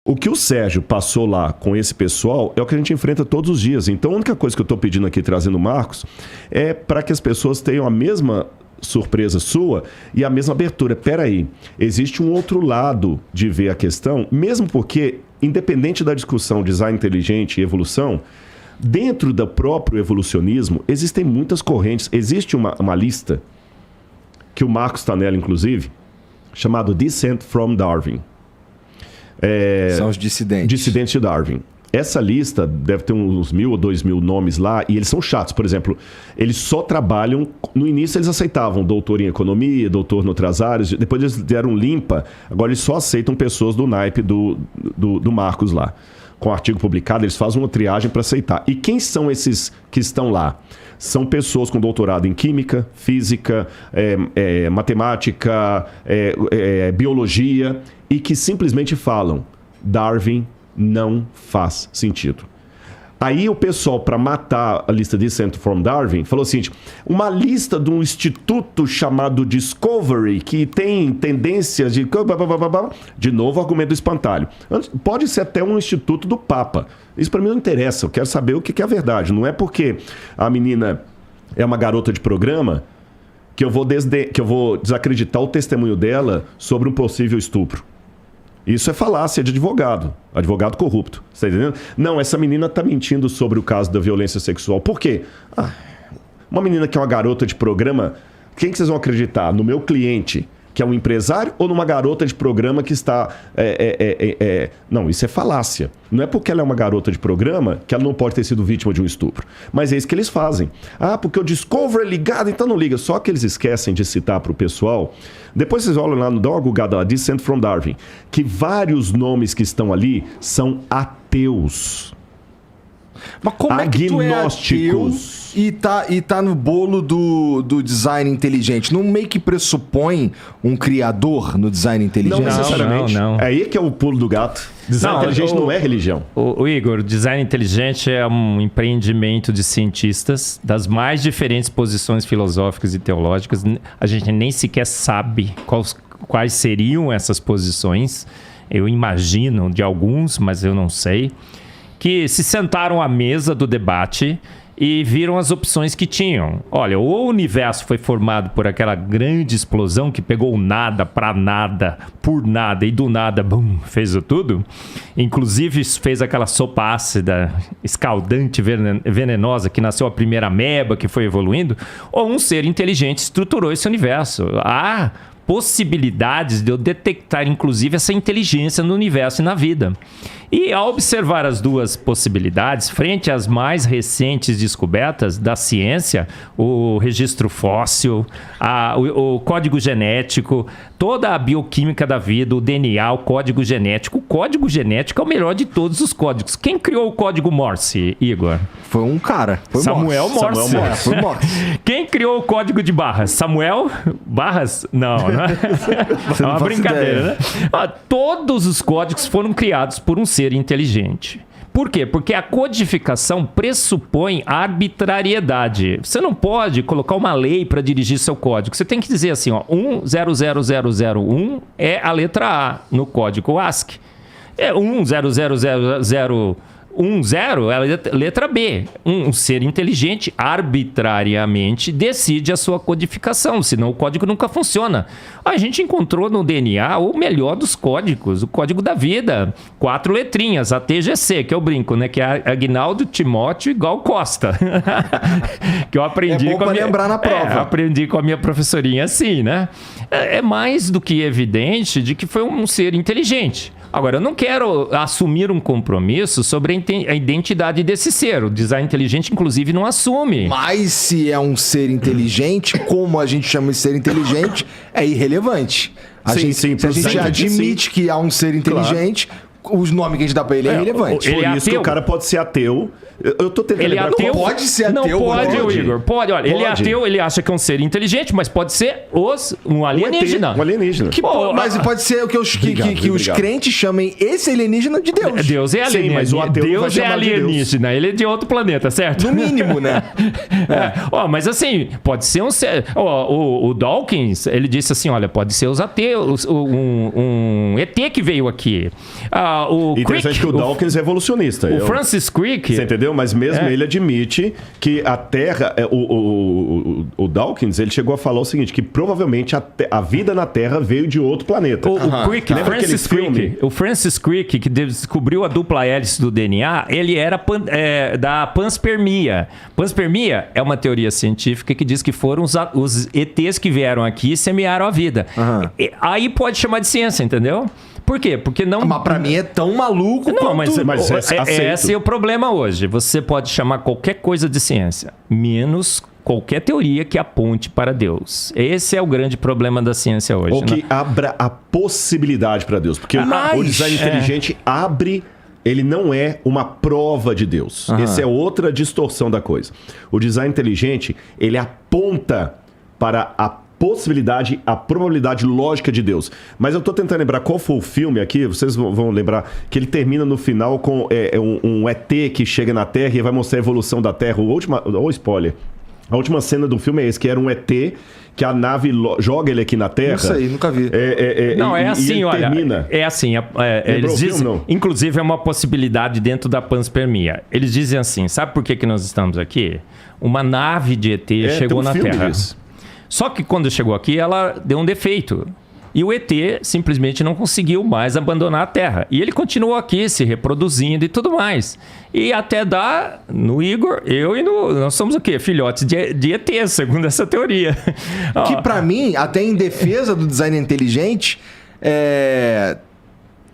O que o Sérgio passou lá com esse pessoal é o que a gente enfrenta todos os dias. Então, a única coisa que eu estou pedindo aqui, trazendo o Marcos, é para que as pessoas tenham a mesma surpresa sua e a mesma abertura. Peraí, existe um outro lado de ver a questão, mesmo porque, independente da discussão design inteligente e evolução, dentro do próprio evolucionismo, existem muitas correntes. Existe uma lista, que o Marcos está nela, inclusive, chamado Descent from Darwin. São os dissidentes. Dissidentes de Darwin. Essa lista deve ter uns 1.000 ou 2.000 nomes lá, e eles são chatos. Por exemplo, eles só trabalham... No início eles aceitavam doutor em economia, doutor em outras áreas, depois eles deram limpa, agora eles só aceitam pessoas do naipe do Marcos lá. Com o artigo publicado, eles fazem uma triagem para aceitar. E quem são esses que estão lá? São pessoas com doutorado em química, física, matemática, biologia, e que simplesmente falam: Darwin não faz sentido. Aí o pessoal, para matar a lista de Descent from Darwin, falou o seguinte: uma lista de um instituto chamado Discovery, que tem tendências de... De novo, o argumento do espantalho. Pode ser até um instituto do Papa. Isso para mim não interessa, eu quero saber o que é a verdade. Não é porque a menina é uma garota de programa que eu vou desacreditar o testemunho dela sobre um possível estupro. Isso é falácia de advogado corrupto. Você tá entendendo? Não, essa menina está mentindo sobre o caso da violência sexual. Por quê? Uma menina que é uma garota de programa, quem que vocês vão acreditar? No meu cliente, que é um empresário, ou numa garota de programa que está... Não, isso é falácia. Não é porque ela é uma garota de programa que ela não pode ter sido vítima de um estupro. Mas é isso que eles fazem. Porque o Discovery é ligado, então não liga. Só que eles esquecem de citar para o pessoal. Depois vocês olham lá, dá uma googada lá, Descent from Darwin, que vários nomes que estão ali são ateus. Mas como é que tu é ateu e tá no bolo do design inteligente? Não meio que pressupõe um criador no design inteligente? Não necessariamente. Não. É aí que é o pulo do gato. Design inteligente não é religião. O Igor, design inteligente é um empreendimento de cientistas das mais diferentes posições filosóficas e teológicas. A gente nem sequer sabe quais seriam essas posições. Eu imagino de alguns, mas eu não sei. Que se sentaram à mesa do debate e viram as opções que tinham. Olha, ou o universo foi formado por aquela grande explosão que pegou nada para nada, por nada, e do nada, bum, fez tudo. Inclusive fez aquela sopa ácida, escaldante, venenosa, que nasceu a primeira ameba, que foi evoluindo. Ou um ser inteligente estruturou esse universo. Há possibilidades de eu detectar, inclusive, essa inteligência no universo e na vida. E ao observar as duas possibilidades, frente às mais recentes descobertas da ciência, o registro fóssil, o código genético, toda a bioquímica da vida, o DNA, o código genético. O código genético é o melhor de todos os códigos. Quem criou o código Morse, Igor? Foi um cara. Foi Samuel Morse. Foi Morse. Quem criou o código de barras? Samuel Barras? Não, né? É uma brincadeira, né? Todos os códigos foram criados por um ser inteligente. Por quê? Porque a codificação pressupõe arbitrariedade. Você não pode colocar uma lei para dirigir seu código. Você tem que dizer assim, 100001 é a letra A no código ASCII. 100010 é a letra B. Um ser inteligente arbitrariamente decide a sua codificação, senão o código nunca funciona. A gente encontrou no DNA o melhor dos códigos, o código da vida. 4 letrinhas, ATGC, que eu brinco, né? Que é Aguinaldo Timóteo igual Costa. Que eu aprendi com a minha... lembrar na prova. Aprendi com a minha professorinha assim, né? É mais do que evidente de que foi um ser inteligente. Agora, eu não quero assumir um compromisso sobre a identidade desse ser. O design inteligente, inclusive, não assume. Mas se é um ser inteligente, como a gente chama de ser inteligente, é irrelevante. Se a gente admite que há um ser inteligente... Claro. Os nomes que a gente dá pra ele é irrelevante. Por isso que o cara pode ser ateu. Eu tô tentando lembrar. Não pode ser ateu. Não pode, Igor. Pode, olha. Ele é ateu, ele acha que é um ser inteligente, mas pode ser um alienígena. Um alienígena. Mas pode ser o que os crentes chamem esse alienígena de Deus. Deus é alienígena. Sim, mas o ateu Deus é alienígena. Ele é de outro planeta, certo? No mínimo, né? Mas assim, pode ser um ser... O Dawkins, ele disse assim, olha, pode ser os ateus, um ET que veio aqui. Interessante que o Dawkins é evolucionista. O Francis Crick... Você entendeu? Mas mesmo ele admite que a Terra... O Dawkins, ele chegou a falar o seguinte, que provavelmente a vida na Terra veio de outro planeta. O Francis Crick, que descobriu a dupla hélice do DNA, ele era da panspermia. Panspermia é uma teoria científica que diz que foram os ETs que vieram aqui e semearam a vida. Aí pode chamar de ciência, entendeu? Por quê? Porque não... Mas pra mim é tão maluco quanto... Mas esse é o problema hoje. Você pode chamar qualquer coisa de ciência, menos qualquer teoria que aponte para Deus. Esse é o grande problema da ciência hoje. Ou que abra a possibilidade para Deus. Porque o design inteligente abre... Ele não é uma prova de Deus. Essa é outra distorção da coisa. O design inteligente, ele aponta para a possibilidade, a probabilidade lógica de Deus. Mas eu tô tentando lembrar qual foi o filme aqui, vocês vão lembrar, que ele termina no final com um ET que chega na Terra e vai mostrar a evolução da Terra. Spoiler. A última cena do filme é esse, que era um ET, que a nave joga ele aqui na Terra. Não sei, nunca vi. Termina. É assim, eles dizem, inclusive é uma possibilidade dentro da panspermia. Eles dizem assim, sabe por que nós estamos aqui? Uma nave de ET chegou na Terra. Só que quando chegou aqui, ela deu um defeito. E o ET simplesmente não conseguiu mais abandonar a Terra. E ele continuou aqui se reproduzindo e tudo mais. E até dá no Igor, nós somos o quê? Filhotes de ET, segundo essa teoria. Que pra mim, até em defesa do design inteligente,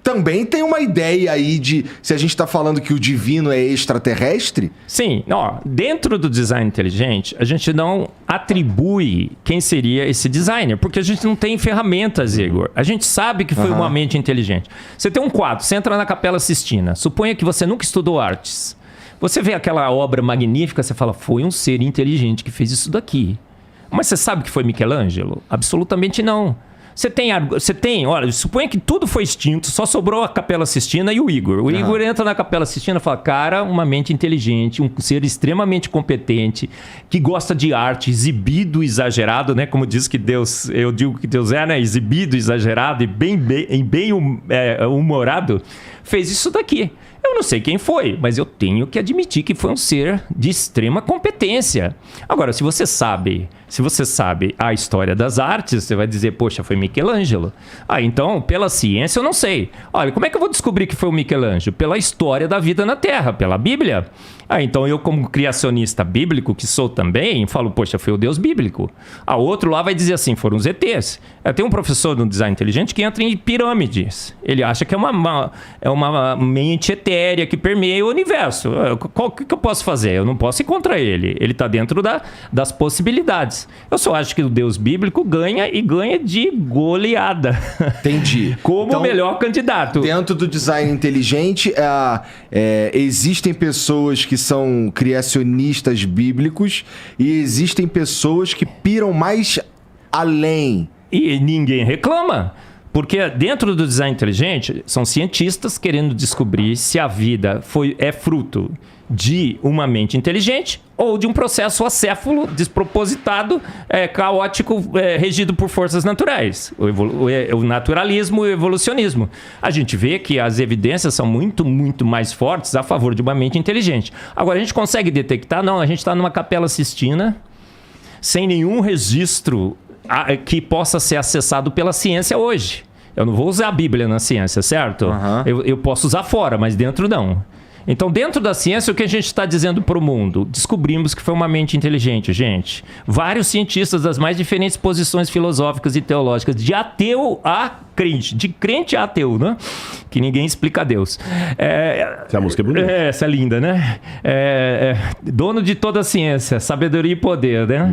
também tem uma ideia aí de... Se a gente está falando que o divino é extraterrestre... Sim. Dentro do design inteligente, a gente não atribui quem seria esse designer, porque a gente não tem ferramentas, Igor. A gente sabe que foi uma mente inteligente. Você tem um quadro, você entra na Capela Sistina. Suponha que você nunca estudou artes. Você vê aquela obra magnífica, você fala, foi um ser inteligente que fez isso daqui. Mas você sabe que foi Michelangelo? Absolutamente não. Você tem, olha, suponha que tudo foi extinto, só sobrou a Capela Sistina e o Igor. O Igor entra na Capela Sistina e fala, cara, uma mente inteligente, um ser extremamente competente, que gosta de arte, exibido, exagerado, né? Como diz que Deus, eu digo que Deus é, né? Exibido, exagerado e bem humorado, fez isso daqui. Eu não sei quem foi, mas eu tenho que admitir que foi um ser de extrema competência. Agora, se você sabe a história das artes, você vai dizer, poxa, foi Michelangelo. Então, pela ciência, eu não sei. Olha, como é que eu vou descobrir que foi o Michelangelo? Pela história da vida na Terra, pela Bíblia. Então eu, como criacionista bíblico, que sou também, falo, poxa, foi o Deus bíblico. Outro lá vai dizer assim, foram os ETs. Tem um professor no design inteligente que entra em pirâmides. Ele acha que é uma mente etérea que permeia o universo. O que eu posso fazer? Eu não posso ir contra ele. Ele está dentro das possibilidades. Eu só acho que o Deus bíblico ganha e ganha de goleada. Entendi. Como o melhor candidato. Dentro do design inteligente, existem pessoas que são criacionistas bíblicos e existem pessoas que piram mais além. E ninguém reclama. Porque dentro do design inteligente, são cientistas querendo descobrir se a vida é fruto de uma mente inteligente ou de um processo acéfalo, despropositado, caótico, regido por forças naturais. O naturalismo e o evolucionismo. A gente vê que as evidências são muito, muito mais fortes a favor de uma mente inteligente. Agora, a gente consegue detectar? Não, a gente está numa Capela Sistina, sem nenhum registro que possa ser acessado pela ciência hoje. Eu não vou usar a Bíblia na ciência, certo? Eu posso usar fora, mas dentro não. Então, dentro da ciência, o que a gente está dizendo para o mundo? Descobrimos que foi uma mente inteligente, gente. Vários cientistas das mais diferentes posições filosóficas e teológicas, de ateu a crente, de crente a ateu, né? Que ninguém explica a Deus. Essa música é bonita. Essa é linda, né? Dono de toda a ciência, sabedoria e poder, né?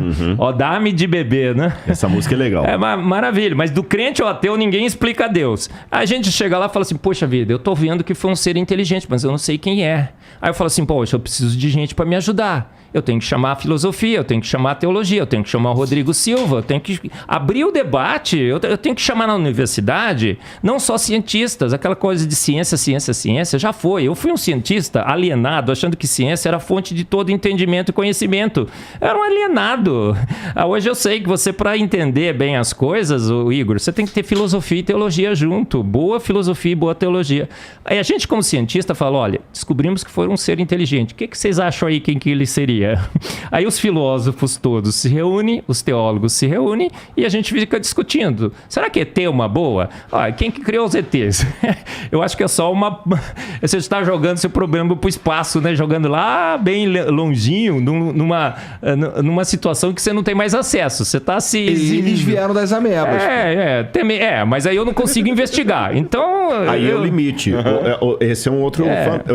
Dá-me de beber, né? Essa música é legal. Maravilha, mas do crente ao ateu ninguém explica a Deus. A gente chega lá e fala assim, poxa vida, eu tô vendo que foi um ser inteligente, mas eu não sei quem é. Aí eu falo assim, poxa, eu preciso de gente para me ajudar. eu tenho que chamar a filosofia, eu tenho que chamar a teologia, eu tenho que chamar o Rodrigo Silva, eu tenho que abrir o debate, eu tenho que chamar na universidade não só cientistas, aquela coisa de ciência, já foi. Eu fui um cientista alienado, achando que ciência era a fonte de todo entendimento e conhecimento. Era um alienado. Hoje eu sei que você, para entender bem as coisas, Igor, você tem que ter filosofia e teologia junto. Boa filosofia e boa teologia. Aí a gente, como cientista, fala, olha, descobrimos que foi um ser inteligente. O que vocês acham aí quem que ele seria? Aí os filósofos todos se reúnem, os teólogos se reúnem e a gente fica discutindo. Será que ET é uma boa? Quem que criou os ETs? Eu acho que é só uma... Você está jogando seu problema para o espaço, né? Jogando lá bem longinho, numa situação que você não tem mais acesso. Você está se... Eles vieram das amebas. Mas aí eu não consigo investigar. Então... Aí é o limite. Esse é um outro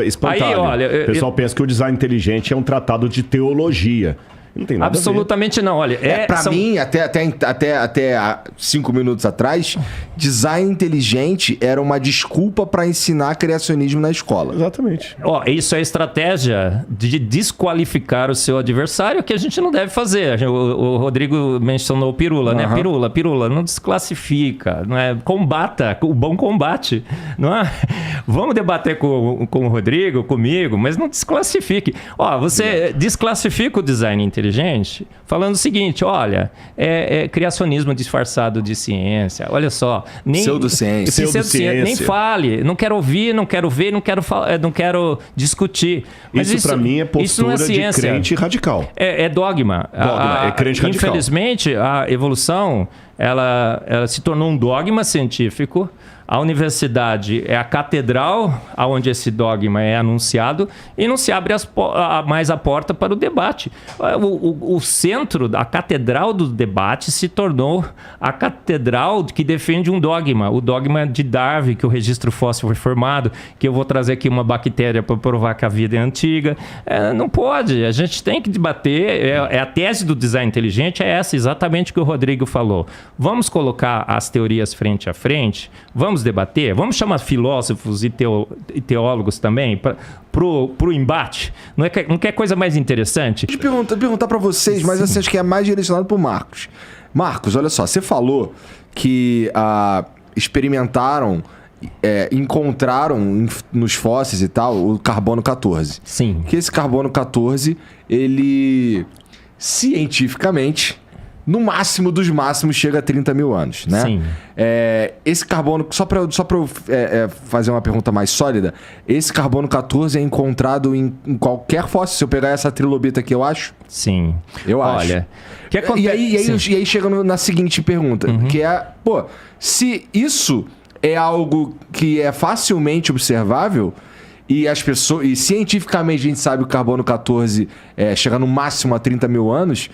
espantalho. Aí, olha, o pessoal pensa que o design inteligente é um tratado de teologia. Não tem nada absolutamente a ver. Não. Olha, pra mim, até há 5 minutos atrás, design inteligente era uma desculpa para ensinar criacionismo na escola. Exatamente. Isso é estratégia de desqualificar o seu adversário, que a gente não deve fazer. O Rodrigo mencionou o Pirula, né? Pirula, não desclassifica, não é? Combata, o bom combate, não é? Vamos debater com o Rodrigo, comigo, mas não desclassifique. Você desclassifica o design inteligente falando o seguinte, olha, é criacionismo disfarçado de ciência, olha só. Pseudociência. Nem fale, não quero ouvir, não quero ver, não quero discutir. Mas isso para mim é postura de crente radical. É dogma. É crente radical. Infelizmente, a evolução, ela se tornou um dogma científico. A universidade é a catedral onde esse dogma é anunciado e não se abre mais a porta para o debate. O centro, a catedral do debate se tornou a catedral que defende um dogma. O dogma de Darwin, que o registro fóssil foi formado, que eu vou trazer aqui uma bactéria para provar que a vida é antiga. Não pode. A gente tem que debater. A tese do design inteligente é essa, exatamente o que o Rodrigo falou. Vamos colocar as teorias frente a frente, vamos debater, vamos chamar filósofos e teólogos também pro embate. Não quer coisa mais interessante? Deixa eu perguntar para vocês, mas assim, acho que é mais direcionado pro Marcos. Marcos, olha só, você falou que experimentaram, encontraram nos fósseis e tal o carbono 14. Sim. Que esse carbono 14, ele cientificamente, no máximo dos máximos, chega a 30 mil anos, né? Sim. Esse carbono, só para eu fazer uma pergunta mais sólida, esse carbono 14 é encontrado em qualquer fóssil. Se eu pegar essa trilobita aqui, eu acho? Sim. Eu acho. Olha, que acontece... E aí chega na seguinte pergunta, que é, se isso é algo que é facilmente observável e as pessoas, e cientificamente a gente sabe que o carbono 14 chega no máximo a 30 mil anos,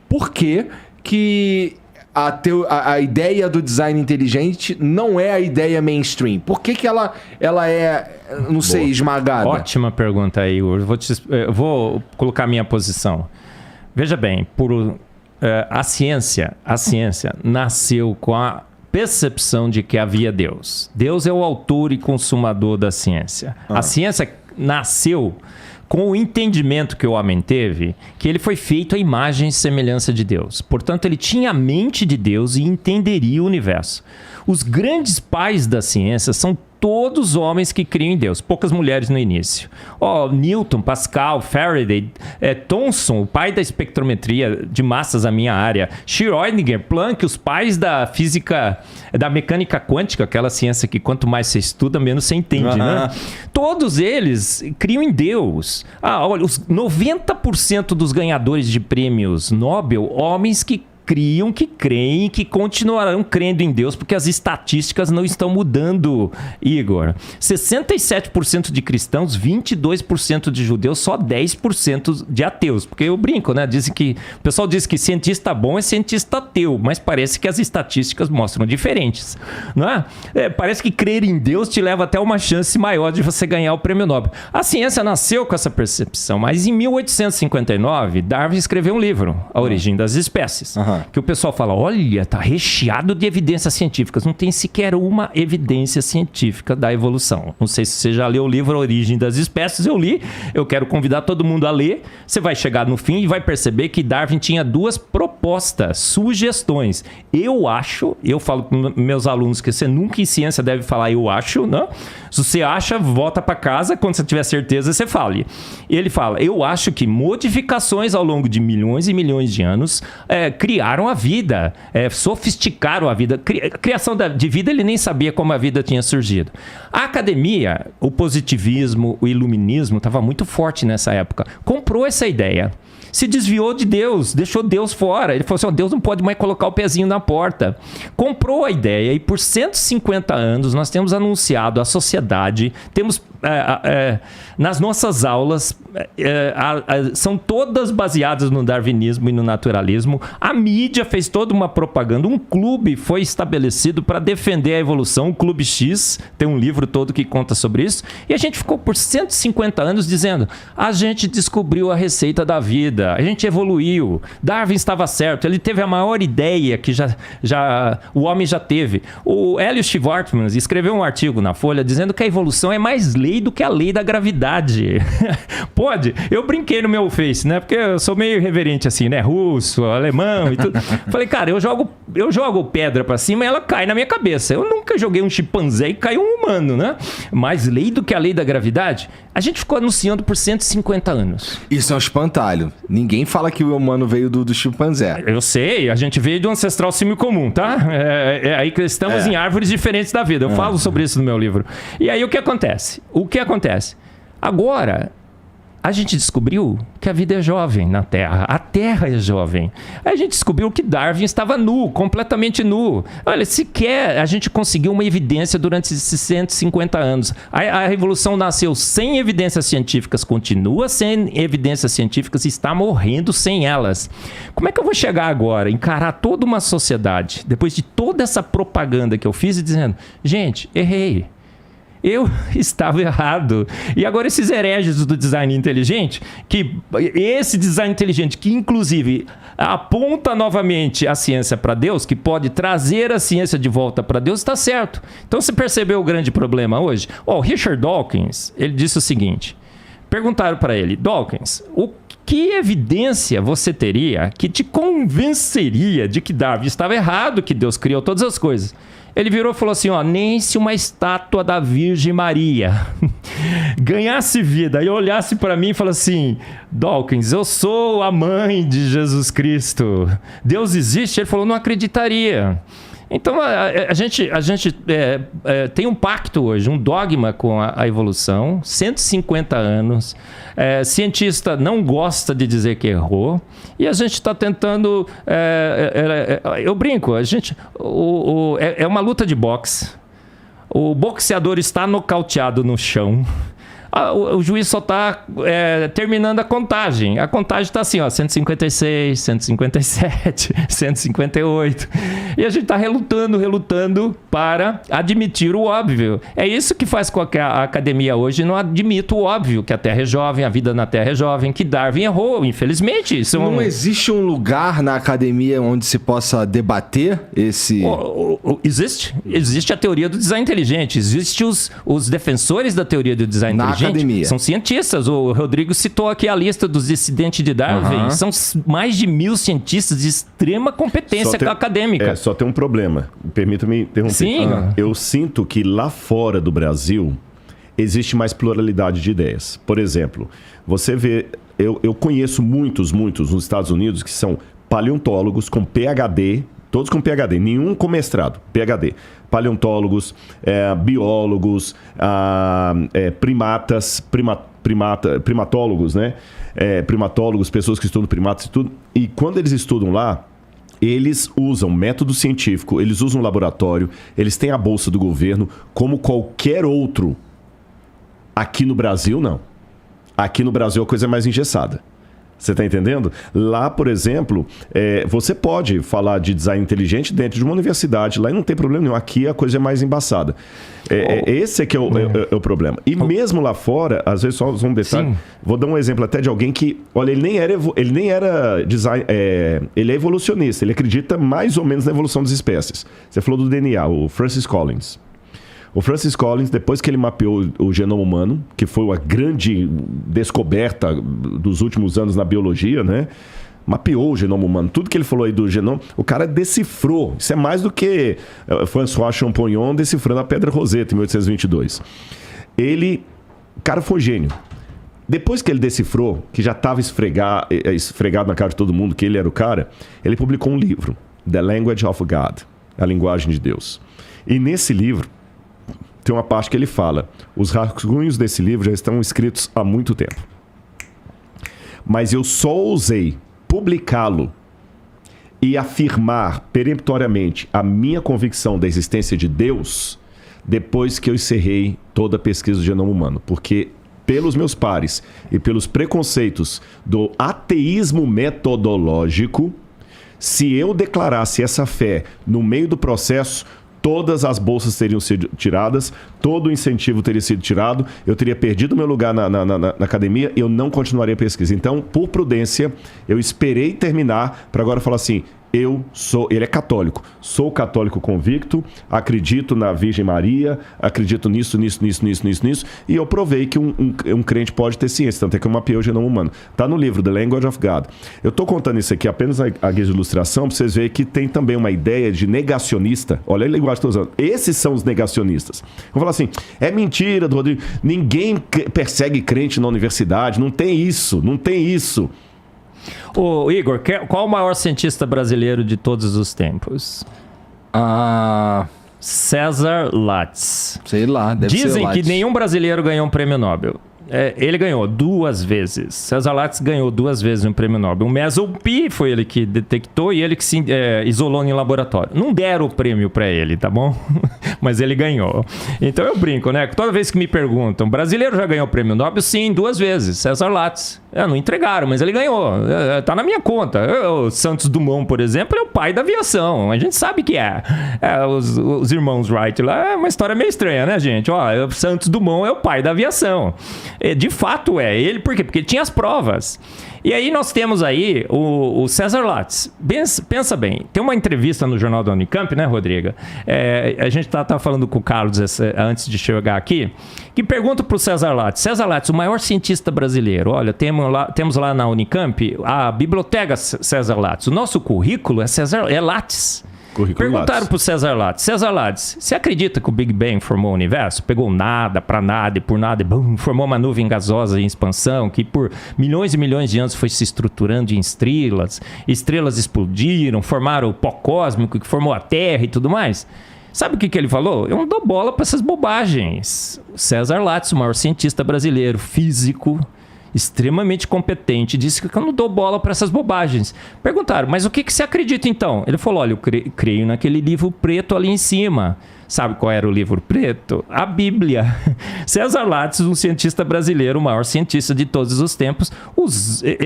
por que a ideia do design inteligente não é a ideia mainstream? Por que ela é, não sei, esmagada? Ótima pergunta, Igor. Eu vou colocar a minha posição. Veja bem, a ciência nasceu com a percepção de que havia Deus. Deus é o autor e consumador da ciência. A ciência nasceu com o entendimento que o homem teve, que ele foi feito à imagem e semelhança de Deus. Portanto, ele tinha a mente de Deus e entenderia o universo. Os grandes pais da ciência são todos homens que criam em Deus, poucas mulheres no início. Newton, Pascal, Faraday, Thomson, o pai da espectrometria de massas, a minha área, Schrödinger, Planck, os pais da física, da mecânica quântica, aquela ciência que quanto mais você estuda, menos você entende, né? Todos eles criam em Deus. Olha, os 90% dos ganhadores de prêmios Nobel, homens que criam, que creem, que continuarão crendo em Deus, porque as estatísticas não estão mudando, Igor. 67% de cristãos, 22% de judeus, só 10% de ateus. Porque eu brinco, né? O pessoal diz que cientista bom é cientista ateu, mas parece que as estatísticas mostram diferentes, não é? Parece que crer em Deus te leva até uma chance maior de você ganhar o prêmio Nobel. A ciência nasceu com essa percepção, mas em 1859, Darwin escreveu um livro, A Origem das Espécies. que o pessoal fala, olha, tá recheado de evidências científicas. Não tem sequer uma evidência científica da evolução. Não sei se você já leu o livro A Origem das Espécies, eu li. Eu quero convidar todo mundo a ler. Você vai chegar no fim e vai perceber que Darwin tinha 2 propostas, sugestões. Eu falo para meus alunos que você nunca em ciência deve falar eu acho, né? Se você acha, volta para casa, quando você tiver certeza, você fale. Ele fala, eu acho que modificações ao longo de milhões e milhões de anos criaram a vida, sofisticaram a vida. Criação de vida, ele nem sabia como a vida tinha surgido. A academia, o positivismo, o iluminismo, estava muito forte nessa época. Comprou essa ideia. Se desviou de Deus, deixou Deus fora. Ele falou assim, Deus não pode mais colocar o pezinho na porta. Comprou a ideia e por 150 anos nós temos anunciado à sociedade, temos nas nossas aulas, são todas baseadas no darwinismo e no naturalismo. A mídia fez toda uma propaganda. Um clube foi estabelecido para defender a evolução, o Clube X, tem um livro todo que conta sobre isso. E a gente ficou por 150 anos dizendo, a gente descobriu a receita da vida, a gente evoluiu, Darwin estava certo, ele teve a maior ideia que o homem já teve. O Hélio Schwartzman escreveu um artigo na Folha dizendo que a evolução é mais lei do que a lei da gravidade. Pode? Eu brinquei no meu Face, né? Porque eu sou meio irreverente assim, né? Russo, alemão e tudo. Falei, cara, eu jogo pedra pra cima e ela cai na minha cabeça. Eu nunca joguei um chimpanzé e caiu um humano, né? Mais lei do que a lei da gravidade? A gente ficou anunciando por 150 anos. Isso é um espantalho. Ninguém fala que o humano veio do chimpanzé. Eu sei, a gente veio de um ancestral símio comum, tá? Aí que estamos em árvores diferentes da vida. Eu falo sobre isso no meu livro. E aí o que acontece? Agora, a gente descobriu que a vida é jovem na Terra. A Terra é jovem. A gente descobriu que Darwin estava nu, completamente nu. Olha, sequer a gente conseguiu uma evidência durante esses 150 anos. A Revolução nasceu sem evidências científicas, continua sem evidências científicas e está morrendo sem elas. Como é que eu vou chegar agora, encarar toda uma sociedade, depois de toda essa propaganda que eu fiz e dizendo, gente, errei. Eu estava errado. E agora esses hereges do design inteligente, esse design inteligente que inclusive aponta novamente a ciência para Deus, que pode trazer a ciência de volta para Deus, está certo. Então você percebeu o grande problema hoje? O Richard Dawkins, ele disse o seguinte, perguntaram para ele, Dawkins, que evidência você teria que te convenceria de que Darwin estava errado, que Deus criou todas as coisas? Ele virou e falou assim, nem se uma estátua da Virgem Maria ganhasse vida e olhasse para mim e falasse assim, Dawkins, eu sou a mãe de Jesus Cristo, Deus existe? Ele falou, não acreditaria. Então, a gente tem um pacto hoje, um dogma com a evolução, 150 anos, cientista não gosta de dizer que errou, e a gente está tentando, eu brinco, é uma luta de boxe, o boxeador está nocauteado no chão, o juiz só está terminando a contagem. A contagem está assim, 156, 157, 158. E a gente está relutando para admitir o óbvio. É isso que faz com que a academia hoje não admita o óbvio, que a Terra é jovem, a vida na Terra é jovem, que Darwin errou, infelizmente. Não existe um lugar na academia onde se possa debater esse... Existe a teoria do design inteligente, existem os defensores da teoria do design inteligente. Academia. São cientistas. O Rodrigo citou aqui a lista dos dissidentes de Darwin. São mais de 1000 cientistas de extrema competência acadêmica. Só tem um problema. Permita-me interromper. Sim. Eu sinto que lá fora do Brasil existe mais pluralidade de ideias. Por exemplo, você vê... Eu conheço muitos nos Estados Unidos que são paleontólogos com PhD, todos com PhD, nenhum com mestrado, PhD. Paleontólogos, biólogos, primatólogos, né? Primatólogos, pessoas que estudam primatas e tudo. E quando eles estudam lá, eles usam método científico, eles usam laboratório, eles têm a bolsa do governo, como qualquer outro. Aqui no Brasil, não. Aqui no Brasil a coisa é mais engessada. Você está entendendo? Lá, por exemplo, você pode falar de design inteligente dentro de uma universidade. Lá não tem problema nenhum. Aqui a coisa é mais embaçada. Esse é que é o problema. E mesmo lá fora, às vezes só um detalhe. Sim. Vou dar um exemplo até de alguém que... Olha, ele nem era design... ele é evolucionista. Ele acredita mais ou menos na evolução das espécies. Você falou do DNA, o Francis Collins. O Francis Collins, depois que ele mapeou o genoma humano, que foi a grande descoberta dos últimos anos na biologia, né? Mapeou o genoma humano. Tudo que ele falou aí do genoma, o cara decifrou. Isso é mais do que François Champollion decifrando a Pedra Roseta em 1822. O cara foi gênio. Depois que ele decifrou, que já estava esfregado na cara de todo mundo, que ele era o cara, ele publicou um livro, The Language of God, a linguagem de Deus. E nesse livro, tem uma parte que ele fala, os rascunhos desse livro já estão escritos há muito tempo. Mas eu só ousei publicá-lo e afirmar peremptoriamente a minha convicção da existência de Deus depois que eu encerrei toda a pesquisa do genoma humano. Porque pelos meus pares e pelos preconceitos do ateísmo metodológico, se eu declarasse essa fé no meio do processo, todas as bolsas teriam sido tiradas, todo o incentivo teria sido tirado, eu teria perdido meu lugar na academia e eu não continuaria a pesquisa. Então, por prudência, eu esperei terminar para agora falar assim, ele é católico, sou católico convicto, acredito na Virgem Maria, acredito nisso, e eu provei que um crente pode ter ciência, tanto é que eu mapeei o genoma humano. Está no livro The Language of God. Eu estou contando isso aqui apenas a guisa de ilustração, para vocês verem que tem também uma ideia de negacionista. Olha a linguagem que eu estou usando. Esses são os negacionistas. Vou falar assim, é mentira, Rodrigo, ninguém persegue crente na universidade, não tem isso. Ô, Igor, qual o maior cientista brasileiro de todos os tempos? César Lattes. Sei lá, deve ser Dizem Lattes. que nenhum brasileiro ganhou um prêmio Nobel. Ele ganhou 2 vezes. César Lattes ganhou 2 vezes um prêmio Nobel. O Mesopi foi ele que detectou e ele que se isolou em laboratório. Não deram o prêmio para ele, tá bom? Mas ele ganhou. Então eu brinco, né? Toda vez que me perguntam, brasileiro já ganhou o prêmio Nobel? Sim, 2 vezes. César Lattes. Não entregaram, mas ele ganhou. Tá na minha conta. O Santos Dumont, por exemplo, é o pai da aviação. A gente sabe que é. Os irmãos Wright lá é uma história meio estranha, né, gente? O Santos Dumont é o pai da aviação. De fato é ele, por quê? Porque ele tinha as provas. E aí nós temos aí o César Lattes. Pensa bem, tem uma entrevista no Jornal da Unicamp, né, Rodrigo? A gente tá falando com o Carlos antes de chegar aqui, que pergunta para o César Lattes. César Lattes, o maior cientista brasileiro. Olha, temos lá na Unicamp a biblioteca César Lattes. O nosso currículo é Lattes. Perguntaram para o César Lattes. César Lattes, você acredita que o Big Bang formou o universo? Pegou nada para nada e por nada, bum, formou uma nuvem gasosa em expansão que por milhões e milhões de anos foi se estruturando em estrelas. Estrelas explodiram, formaram o pó cósmico que formou a Terra e tudo mais. Sabe o que ele falou? Eu não dou bola para essas bobagens. César Lattes, o maior cientista brasileiro, físico, extremamente competente, disse que eu não dou bola para essas bobagens. Perguntaram, mas o que você acredita então? Ele falou, olha, eu creio naquele livro preto ali em cima. Sabe qual era o livro preto? A Bíblia. César Lattes, um cientista brasileiro, o maior cientista de todos os tempos,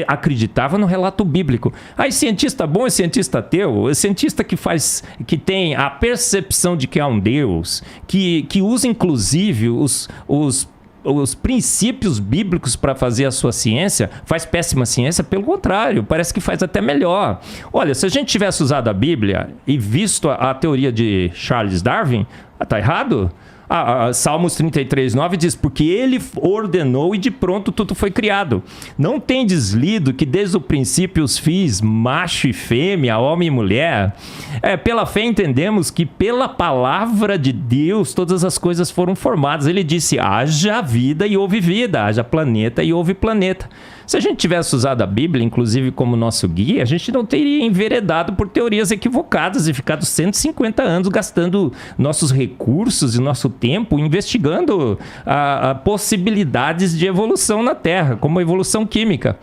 acreditava no relato bíblico. Aí cientista bom é cientista ateu, é cientista que tem a percepção de que há um Deus, que usa inclusive os princípios bíblicos para fazer a sua ciência, faz péssima ciência, pelo contrário, parece que faz até melhor. Olha, se a gente tivesse usado a Bíblia e visto a teoria de Charles Darwin, tá errado? Salmos 33:9 diz, porque ele ordenou e de pronto tudo foi criado. Não tendes lido que desde o princípio os fiz macho e fêmea, homem e mulher? Pela fé entendemos que pela palavra de Deus todas as coisas foram formadas. Ele disse, haja vida e houve vida, haja planeta e houve planeta. Se a gente tivesse usado a Bíblia, inclusive como nosso guia, a gente não teria enveredado por teorias equivocadas e ficado 150 anos gastando nossos recursos e nosso tempo investigando possibilidades de evolução na Terra, como a evolução química.